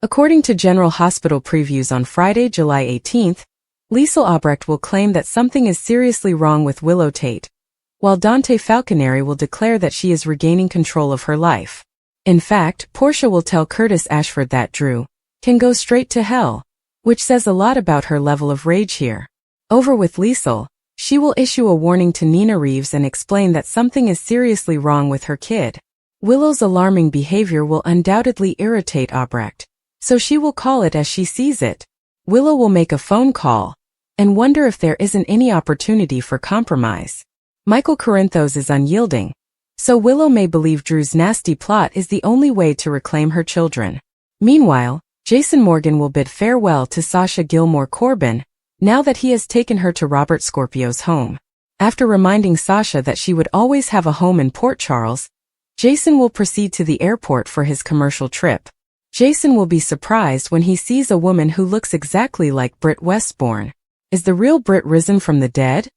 According to General Hospital previews on Friday, July 18th, Liesl Albrecht will claim that something is seriously wrong with Willow Tate, while Dante Falconeri will declare that she is regaining control of her life. In fact, Portia will tell Curtis Ashford that Drew can go straight to hell, which says a lot about her level of rage here. Over with Liesl, she will issue a warning to Nina Reeves and explain that something is seriously wrong with her kid. Willow's alarming behavior will undoubtedly irritate Albrecht, so she will call it as she sees it. Willow will make a phone call and wonder if there isn't any opportunity for compromise. Michael Corinthos is unyielding, so Willow may believe Drew's nasty plot is the only way to reclaim her children. Meanwhile, Jason Morgan will bid farewell to Sasha Gilmore Corbin, now that he has taken her to Robert Scorpio's home. After reminding Sasha that she would always have a home in Port Charles, Jason will proceed to the airport for his commercial trip. Jason will be surprised when he sees a woman who looks exactly like Britt Westbourne. Is the real Britt risen from the dead?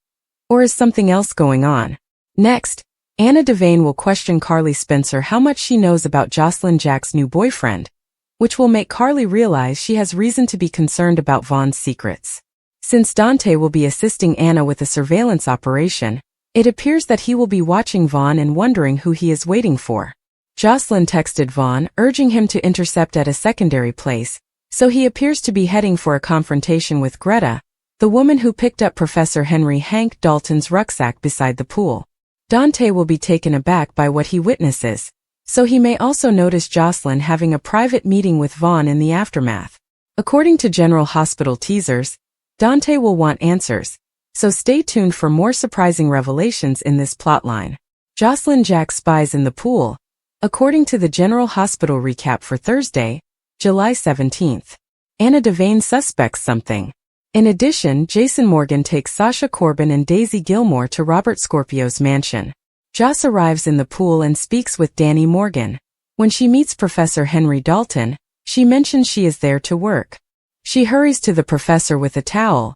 Or is something else going on? Next, Anna Devane will question Carly Spencer how much she knows about Jocelyn Jack's new boyfriend, which will make Carly realize she has reason to be concerned about Vaughn's secrets. Since Dante will be assisting Anna with a surveillance operation, it appears that he will be watching Vaughn and wondering who he is waiting for. Jocelyn texted Vaughn, urging him to intercept at a secondary place, so he appears to be heading for a confrontation with Greta, the woman who picked up Professor Henry Hank Dalton's rucksack beside the pool. Dante will be taken aback by what he witnesses, so he may also notice Jocelyn having a private meeting with Vaughn in the aftermath. According to General Hospital teasers, Dante will want answers, so stay tuned for more surprising revelations in this plotline. Jocelyn Jack spies in the pool, according to the General Hospital recap for Thursday, July 17th. Anna Devane suspects something. In addition, Jason Morgan takes Sasha Corbin and Daisy Gilmore to Robert Scorpio's mansion. Joss arrives in the pool and speaks with Danny Morgan. When she meets Professor Henry Dalton, she mentions she is there to work. She hurries to the professor with a towel.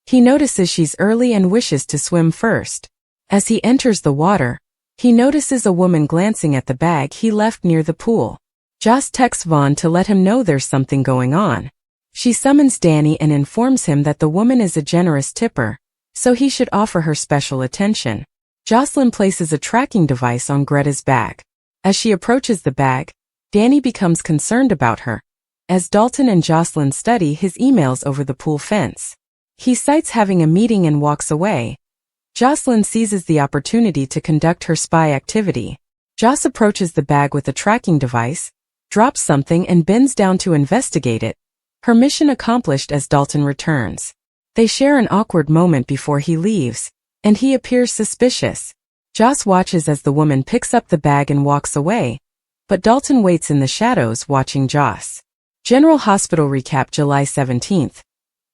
He notices she's early and wishes to swim first. As he enters the water, he notices a woman glancing at the bag he left near the pool. Joss texts Vaughn to let him know there's something going on. She summons Danny and informs him that the woman is a generous tipper, so he should offer her special attention. Jocelyn places a tracking device on Greta's bag. As she approaches the bag, Danny becomes concerned about her, as Dalton and Jocelyn study his emails over the pool fence. He cites having a meeting and walks away. Jocelyn seizes the opportunity to conduct her spy activity. Joss approaches the bag with a tracking device, drops something and bends down to investigate it. Her mission accomplished as Dalton returns. They share an awkward moment before he leaves, and he appears suspicious. Joss watches as the woman picks up the bag and walks away, but Dalton waits in the shadows watching Joss. General Hospital recap July 17th.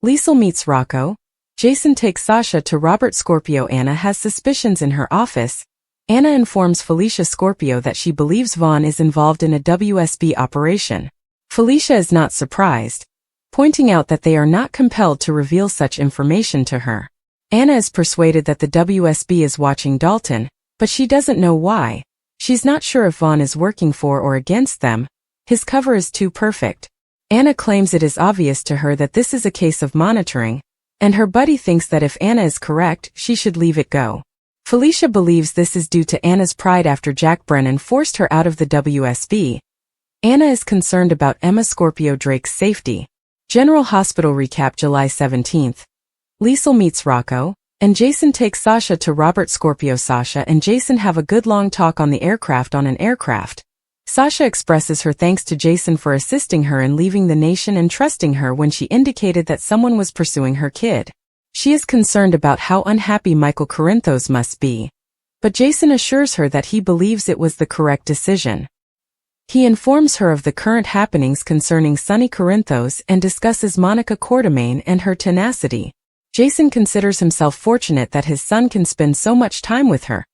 Liesl meets Rocco. Jason takes Sasha to Robert Scorpio. Anna has suspicions in her office. Anna informs Felicia Scorpio that she believes Vaughn is involved in a WSB operation. Felicia is not surprised, pointing out that they are not compelled to reveal such information to her. Anna is persuaded that the WSB is watching Dalton, but she doesn't know why. She's not sure if Vaughn is working for or against them. His cover is too perfect. Anna claims it is obvious to her that this is a case of monitoring, and her buddy thinks that if Anna is correct, she should leave it go. Felicia believes this is due to Anna's pride after Jack Brennan forced her out of the WSB. Anna is concerned about Emma Scorpio Drake's safety. General Hospital recap July 17th. Liesl meets Rocco, and Jason takes Sasha to Robert Scorpio. Sasha and Jason have a good long talk on the aircraft. On an aircraft, Sasha expresses her thanks to Jason for assisting her in leaving the nation and trusting her when she indicated that someone was pursuing her kid. She is concerned about how unhappy Michael Corinthos must be, but Jason assures her that he believes it was the correct decision. He informs her of the current happenings concerning Sonny Corinthos and discusses Monica Quartermain and her tenacity. Jason considers himself fortunate that his son can spend so much time with her.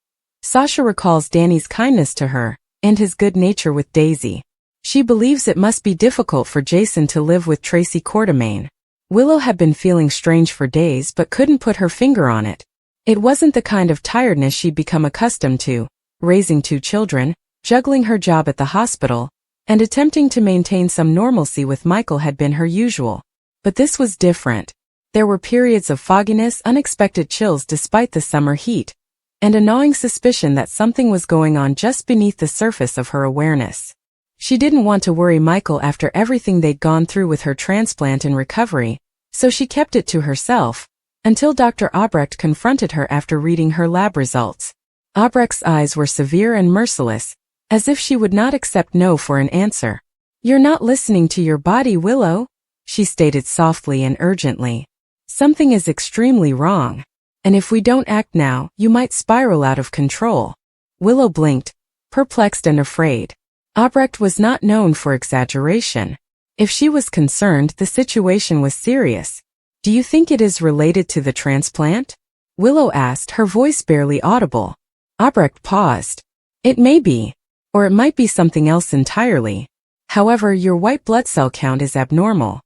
Sasha recalls Danny's kindness to her and his good nature with Daisy. She believes it must be difficult for Jason to live with Tracy Quartermain. Willow had been feeling strange for days but couldn't put her finger on it. It wasn't the kind of tiredness she'd become accustomed to, raising two children, juggling her job at the hospital, and attempting to maintain some normalcy with Michael had been her usual. But this was different. There were periods of fogginess, unexpected chills despite the summer heat, and a gnawing suspicion that something was going on just beneath the surface of her awareness. She didn't want to worry Michael after everything they'd gone through with her transplant and recovery, so she kept it to herself, until Dr. Albrecht confronted her after reading her lab results. Albrecht's eyes were severe and merciless, as if she would not accept no for an answer. "You're not listening to your body, Willow," she stated softly and urgently. "Something is extremely wrong, and if we don't act now, you might spiral out of control." Willow blinked, perplexed and afraid. Albrecht was not known for exaggeration. If she was concerned, the situation was serious. "Do you think it is related to the transplant?" Willow asked, her voice barely audible. Albrecht paused. "It may be, or it might be something else entirely. However, your white blood cell count is abnormal,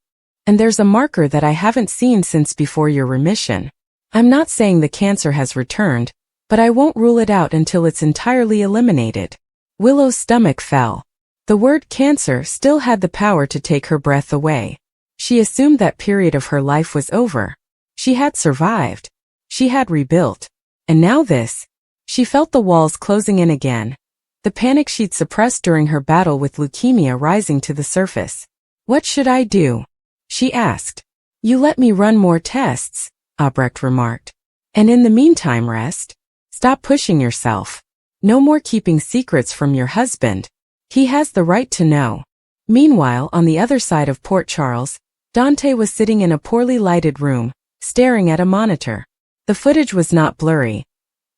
and there's a marker that I haven't seen since before your remission. I'm not saying the cancer has returned, but I won't rule it out until it's entirely eliminated." Willow's stomach fell. The word cancer still had the power to take her breath away. She assumed that period of her life was over. She had survived. She had rebuilt. And now this. She felt the walls closing in again, the panic she'd suppressed during her battle with leukemia rising to the surface. "What should I do?" she asked. "You let me run more tests," Albrecht remarked. "And in the meantime rest. Stop pushing yourself. No more keeping secrets from your husband. He has the right to know." Meanwhile, on the other side of Port Charles, Dante was sitting in a poorly lighted room, staring at a monitor. The footage was not blurry.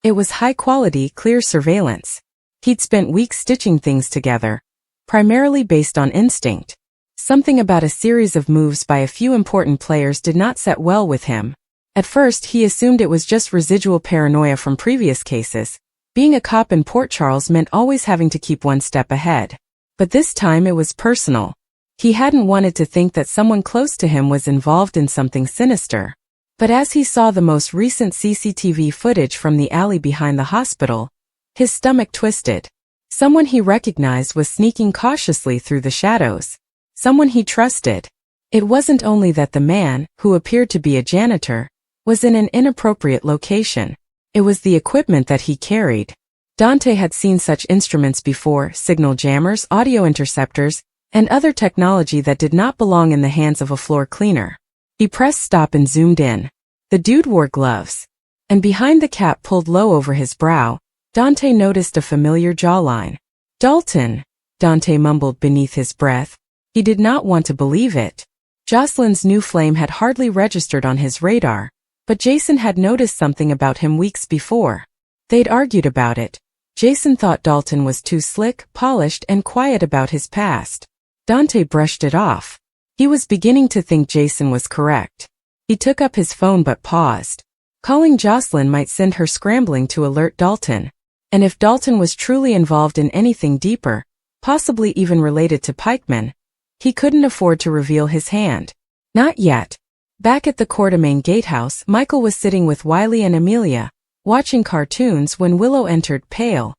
It was high-quality, clear surveillance. He'd spent weeks stitching things together, primarily based on instinct. Something about a series of moves by a few important players did not set well with him. At first, he assumed it was just residual paranoia from previous cases. Being a cop in Port Charles meant always having to keep one step ahead. But this time it was personal. He hadn't wanted to think that someone close to him was involved in something sinister. But as he saw the most recent CCTV footage from the alley behind the hospital, his stomach twisted. Someone he recognized was sneaking cautiously through the shadows. Someone he trusted. It wasn't only that the man, who appeared to be a janitor, was in an inappropriate location. It was the equipment that he carried. Dante had seen such instruments before: signal jammers, audio interceptors, and other technology that did not belong in the hands of a floor cleaner. He pressed stop and zoomed in. The dude wore gloves. And behind the cap pulled low over his brow, Dante noticed a familiar jawline. "Dalton," Dante mumbled beneath his breath. He did not want to believe it. Jocelyn's new flame had hardly registered on his radar, but Jason had noticed something about him weeks before. They'd argued about it. Jason thought Dalton was too slick, polished, and quiet about his past. Dante brushed it off. He was beginning to think Jason was correct. He took up his phone but paused. Calling Jocelyn might send her scrambling to alert Dalton. And if Dalton was truly involved in anything deeper, possibly even related to pikemen, he couldn't afford to reveal his hand. Not yet. Back at the Courtemain gatehouse, Michael was sitting with Wiley and Amelia, watching cartoons when Willow entered, pale.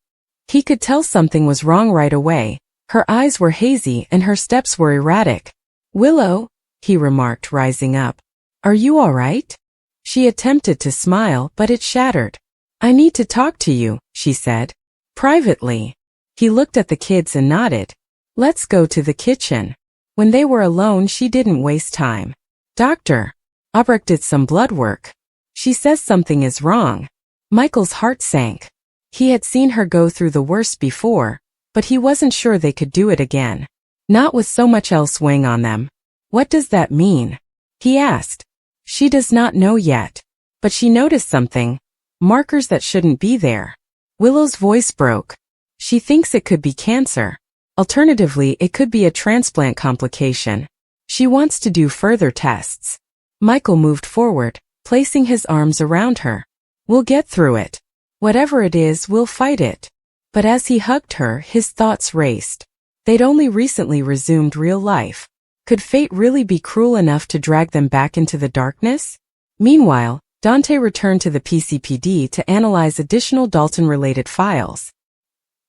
He could tell something was wrong right away. Her eyes were hazy and her steps were erratic. "Willow," he remarked, rising up. "Are you all right?" She attempted to smile, but it shattered. "I need to talk to you," she said. "Privately." He looked at the kids and nodded. "Let's go to the kitchen." When they were alone, she didn't waste time. "Doctor, Albrecht did some blood work. She says something is wrong." Michael's heart sank. He had seen her go through the worst before, but he wasn't sure they could do it again. Not with so much else weighing on them. "What does that mean?" he asked. She does not know yet, but she noticed something. Markers that shouldn't be there. Willow's voice broke. "She thinks it could be cancer. Alternatively, it could be a transplant complication. She wants to do further tests." Michael moved forward, placing his arms around her. "We'll get through it. Whatever it is, we'll fight it." But as he hugged her, his thoughts raced. They'd only recently resumed real life. Could fate really be cruel enough to drag them back into the darkness? Meanwhile, Dante returned to the PCPD to analyze additional Dalton-related files.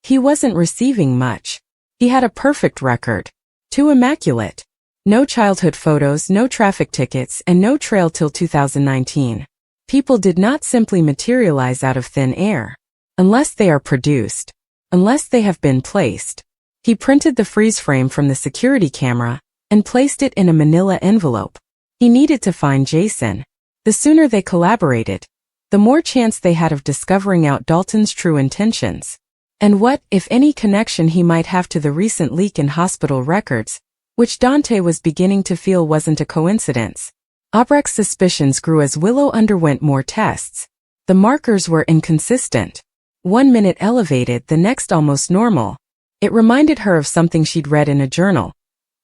He wasn't receiving much. He had a perfect record. Too immaculate. No childhood photos, no traffic tickets, and no trail till 2019. People did not simply materialize out of thin air. Unless they are produced. Unless they have been placed. He printed the freeze frame from the security camera and placed it in a manila envelope. He needed to find Jason. The sooner they collaborated, the more chance they had of discovering out Dalton's true intentions. And what, if any, connection he might have to the recent leak in hospital records, which Dante was beginning to feel wasn't a coincidence. Albrecht's suspicions grew as Willow underwent more tests. The markers were inconsistent. 1 minute elevated, the next almost normal. It reminded her of something she'd read in a journal.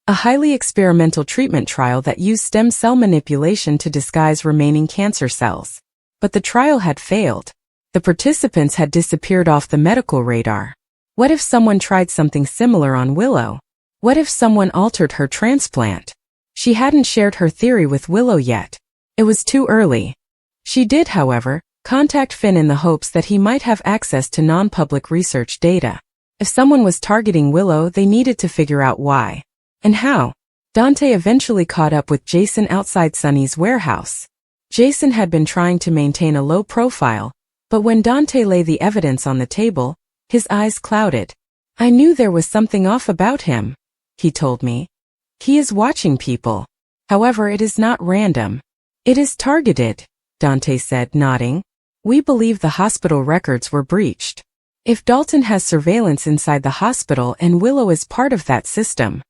A highly experimental treatment trial that used stem cell manipulation to disguise remaining cancer cells. But the trial had failed. The participants had disappeared off the medical radar. What if someone tried something similar on Willow? What if someone altered her transplant? She hadn't shared her theory with Willow yet. It was too early. She did, however, contact Finn in the hopes that he might have access to non-public research data. If someone was targeting Willow, they needed to figure out why. And how? Dante eventually caught up with Jason outside Sunny's warehouse. Jason had been trying to maintain a low profile, but when Dante laid the evidence on the table, his eyes clouded. "I knew there was something off about him," he told me. "He is watching people. However, it is not random. It is targeted," Dante said, nodding. "We believe the hospital records were breached. If Dalton has surveillance inside the hospital and Willow is part of that system."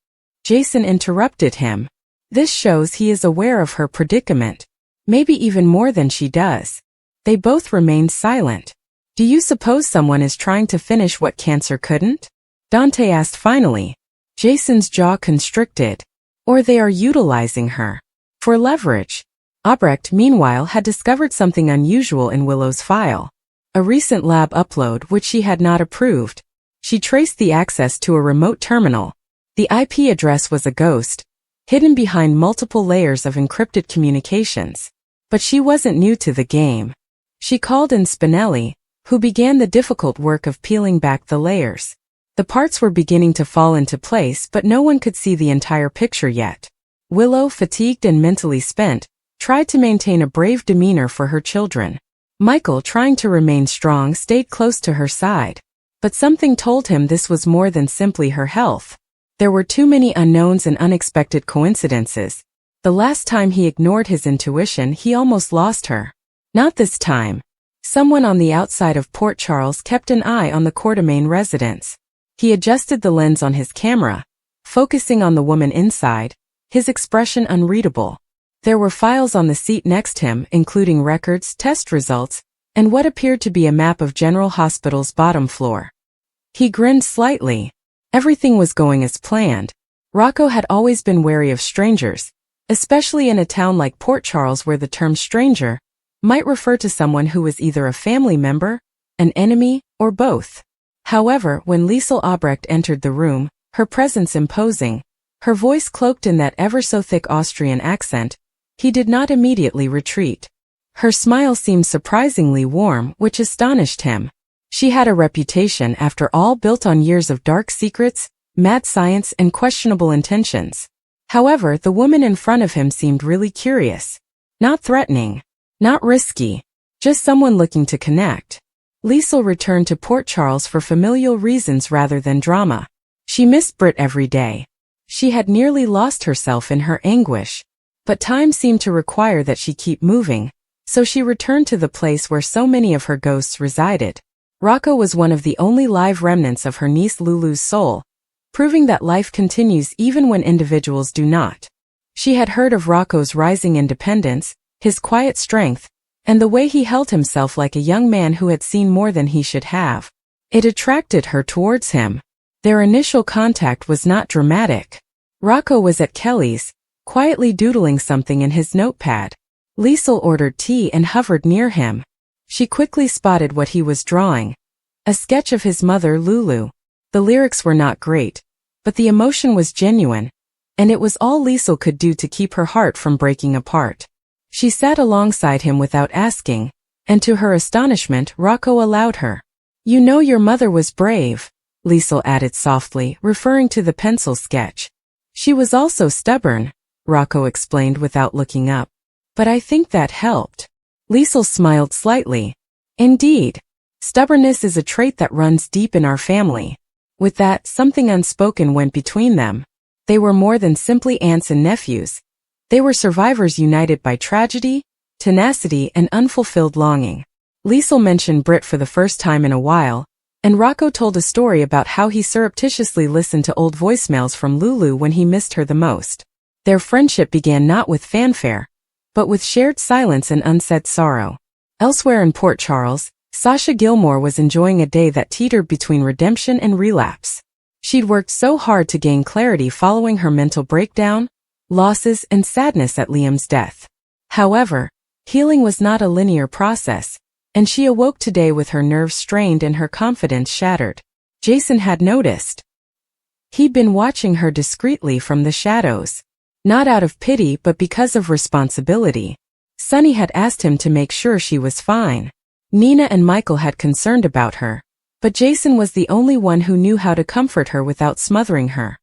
Jason interrupted him. "This shows he is aware of her predicament. Maybe even more than she does." They both remained silent. "Do you suppose someone is trying to finish what cancer couldn't?" Dante asked finally. Jason's jaw constricted. "Or they are utilizing her. For leverage." Albrecht, meanwhile, had discovered something unusual in Willow's file. A recent lab upload which she had not approved. She traced the access to a remote terminal. The IP address was a ghost, hidden behind multiple layers of encrypted communications. But she wasn't new to the game. She called in Spinelli, who began the difficult work of peeling back the layers. The parts were beginning to fall into place, but no one could see the entire picture yet. Willow, fatigued and mentally spent, tried to maintain a brave demeanor for her children. Michael, trying to remain strong, stayed close to her side. But something told him this was more than simply her health. There were too many unknowns and unexpected coincidences. The last time he ignored his intuition, he almost lost her. Not this time. Someone on the outside of Port Charles kept an eye on the Quartermain residence. He adjusted the lens on his camera, focusing on the woman inside, his expression unreadable. There were files on the seat next him, including records, test results, and what appeared to be a map of General Hospital's bottom floor. He grinned slightly. Everything was going as planned. Rocco had always been wary of strangers, especially in a town like Port Charles where the term stranger might refer to someone who was either a family member, an enemy, or both. However, when Liesl Albrecht entered the room, her presence imposing, her voice cloaked in that ever-so-thick Austrian accent, he did not immediately retreat. Her smile seemed surprisingly warm, which astonished him. She had a reputation, after all, built on years of dark secrets, mad science, and questionable intentions. However, the woman in front of him seemed really curious. Not threatening. Not risky. Just someone looking to connect. Liesl returned to Port Charles for familial reasons rather than drama. She missed Britt every day. She had nearly lost herself in her anguish. But time seemed to require that she keep moving, so she returned to the place where so many of her ghosts resided. Rocco was one of the only live remnants of her niece Lulu's soul, proving that life continues even when individuals do not. She had heard of Rocco's rising independence, his quiet strength, and the way he held himself like a young man who had seen more than he should have. It attracted her towards him. Their initial contact was not dramatic. Rocco was at Kelly's, quietly doodling something in his notepad. Liesl ordered tea and hovered near him. She quickly spotted what he was drawing. A sketch of his mother, Lulu. The lyrics were not great, but the emotion was genuine, and it was all Liesl could do to keep her heart from breaking apart. She sat alongside him without asking, and to her astonishment, Rocco allowed her. "You know your mother was brave," Liesl added softly, referring to the pencil sketch. She was also stubborn, Rocco explained without looking up. But I think that helped. Liesl smiled slightly. Indeed. Stubbornness is a trait that runs deep in our family. With that, something unspoken went between them. They were more than simply aunts and nephews. They were survivors united by tragedy, tenacity, and unfulfilled longing. Liesl mentioned Britt for the first time in a while, and Rocco told a story about how he surreptitiously listened to old voicemails from Lulu when he missed her the most. Their friendship began not with fanfare, but with shared silence and unsaid sorrow. Elsewhere in Port Charles, Sasha Gilmore was enjoying a day that teetered between redemption and relapse. She'd worked so hard to gain clarity following her mental breakdown, losses, and sadness at Liam's death. However, healing was not a linear process, and she awoke today with her nerves strained and her confidence shattered. Jason had noticed. He'd been watching her discreetly from the shadows. Not out of pity but because of responsibility. Sonny had asked him to make sure she was fine. Nina and Michael had concerned about her, but Jason was the only one who knew how to comfort her without smothering her.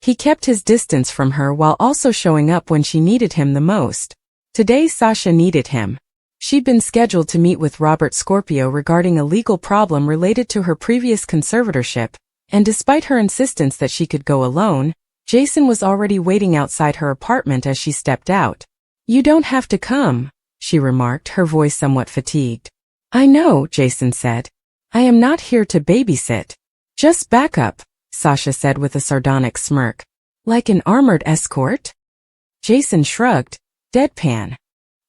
He kept his distance from her while also showing up when she needed him the most. Today Sasha needed him. She'd been scheduled to meet with Scorpio regarding a legal problem related to her previous conservatorship, and despite her insistence that she could go alone, Jason was already waiting outside her apartment as she stepped out. "You don't have to come," she remarked, her voice somewhat fatigued. "I know," Jason said. "I am not here to babysit." "Just back up," Sasha said with a sardonic smirk. "Like an armored escort?" Jason shrugged, deadpan.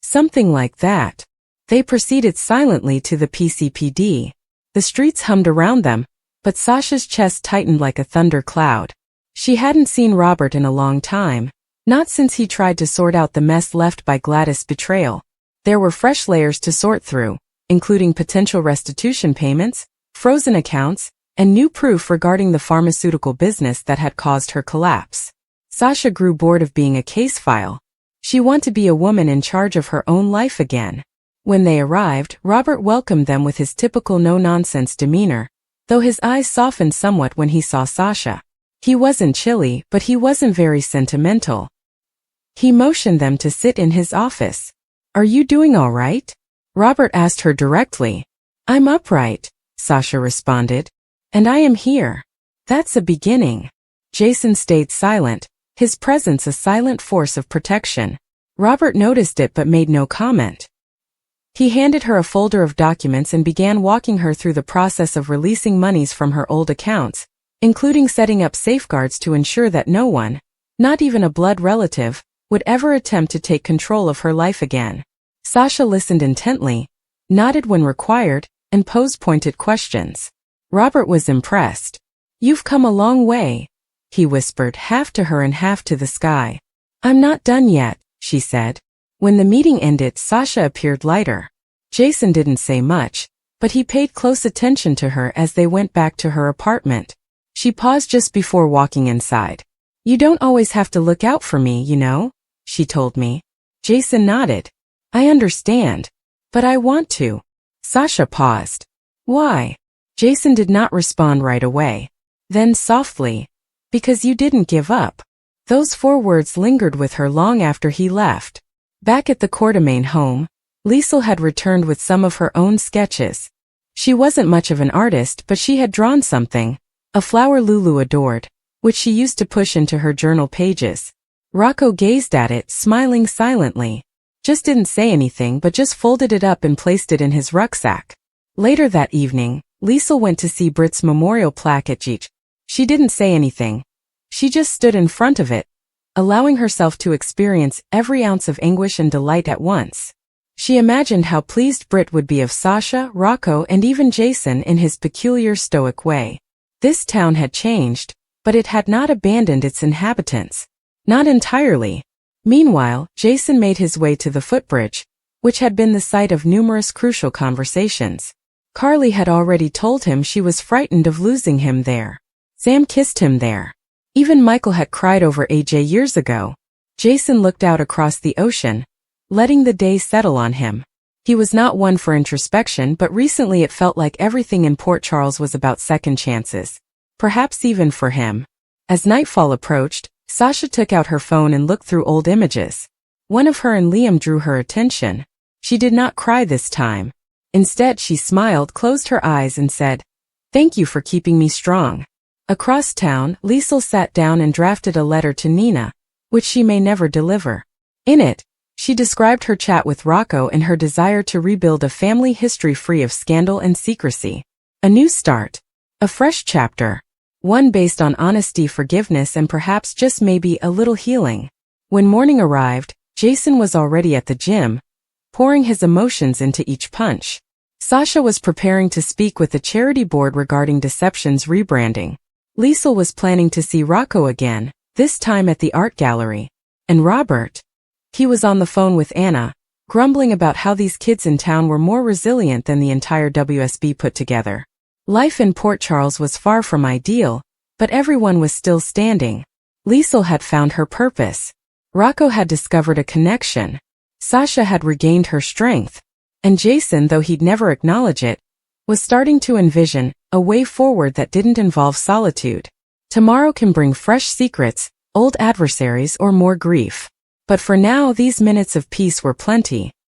"Something like that." They proceeded silently to the PCPD. The streets hummed around them, but Sasha's chest tightened like a thunder cloud. She hadn't seen Robert in a long time, not since he tried to sort out the mess left by Gladys' betrayal. There were fresh layers to sort through, including potential restitution payments, frozen accounts, and new proof regarding the pharmaceutical business that had caused her collapse. Sasha grew bored of being a case file. She wanted to be a woman in charge of her own life again. When they arrived, Robert welcomed them with his typical no-nonsense demeanor, though his eyes softened somewhat when he saw Sasha. He wasn't chilly, but he wasn't very sentimental. He motioned them to sit in his office. "Are you doing all right?" Robert asked her directly. "I'm upright," Sasha responded. "And I am here." "That's a beginning." Jason stayed silent, his presence a silent force of protection. Robert noticed it but made no comment. He handed her a folder of documents and began walking her through the process of releasing monies from her old accounts, including setting up safeguards to ensure that no one, not even a blood relative, would ever attempt to take control of her life again. Sasha listened intently, nodded when required, and posed pointed questions. Robert was impressed. "You've come a long way," he whispered, half to her and half to the sky. "I'm not done yet," she said. When the meeting ended, Sasha appeared lighter. Jason didn't say much, but he paid close attention to her as they went back to her apartment. She paused just before walking inside. "You don't always have to look out for me, you know," she told me. Jason nodded. "I understand. But I want to." Sasha paused. "Why?" Jason did not respond right away. Then softly, "Because you didn't give up." Those 4 words lingered with her long after he left. Back at the Quartermain home, Liesl had returned with some of her own sketches. She wasn't much of an artist, but she had drawn something, a flower Lulu adored, which she used to push into her journal pages. Rocco gazed at it, smiling silently. Just didn't say anything but just folded it up and placed it in his rucksack. Later that evening, Liesl went to see Britt's memorial plaque at Geech. She didn't say anything. She just stood in front of it, allowing herself to experience every ounce of anguish and delight at once. She imagined how pleased Britt would be of Sasha, Rocco, and even Jason in his peculiar stoic way. This town had changed, but it had not abandoned its inhabitants. Not entirely. Meanwhile, Jason made his way to the footbridge, which had been the site of numerous crucial conversations. Carly had already told him she was frightened of losing him there. Sam kissed him there. Even Michael had cried over AJ years ago. Jason looked out across the ocean, letting the day settle on him. He was not one for introspection, but recently it felt like everything in Port Charles was about second chances. Perhaps even for him. As nightfall approached, Sasha took out her phone and looked through old images. One of her and Liam drew her attention. She did not cry this time. Instead, she smiled, closed her eyes, and said, "Thank you for keeping me strong." Across town, Liesl sat down and drafted a letter to Nina, which she may never deliver. In it, she described her chat with Rocco and her desire to rebuild a family history free of scandal and secrecy. A new start. A fresh chapter. One based on honesty, forgiveness, and perhaps just maybe a little healing. When morning arrived, Jason was already at the gym, pouring his emotions into each punch. Sasha was preparing to speak with the charity board regarding Deception's rebranding. Liesl was planning to see Rocco again, this time at the art gallery. And Robert? He was on the phone with Anna, grumbling about how these kids in town were more resilient than the entire WSB put together. Life in Port Charles was far from ideal, but everyone was still standing. Liesl had found her purpose. Rocco had discovered a connection. Sasha had regained her strength. And Jason, though he'd never acknowledge it, was starting to envision a way forward that didn't involve solitude. Tomorrow can bring fresh secrets, old adversaries, or more grief. But for now, these minutes of peace were plenty.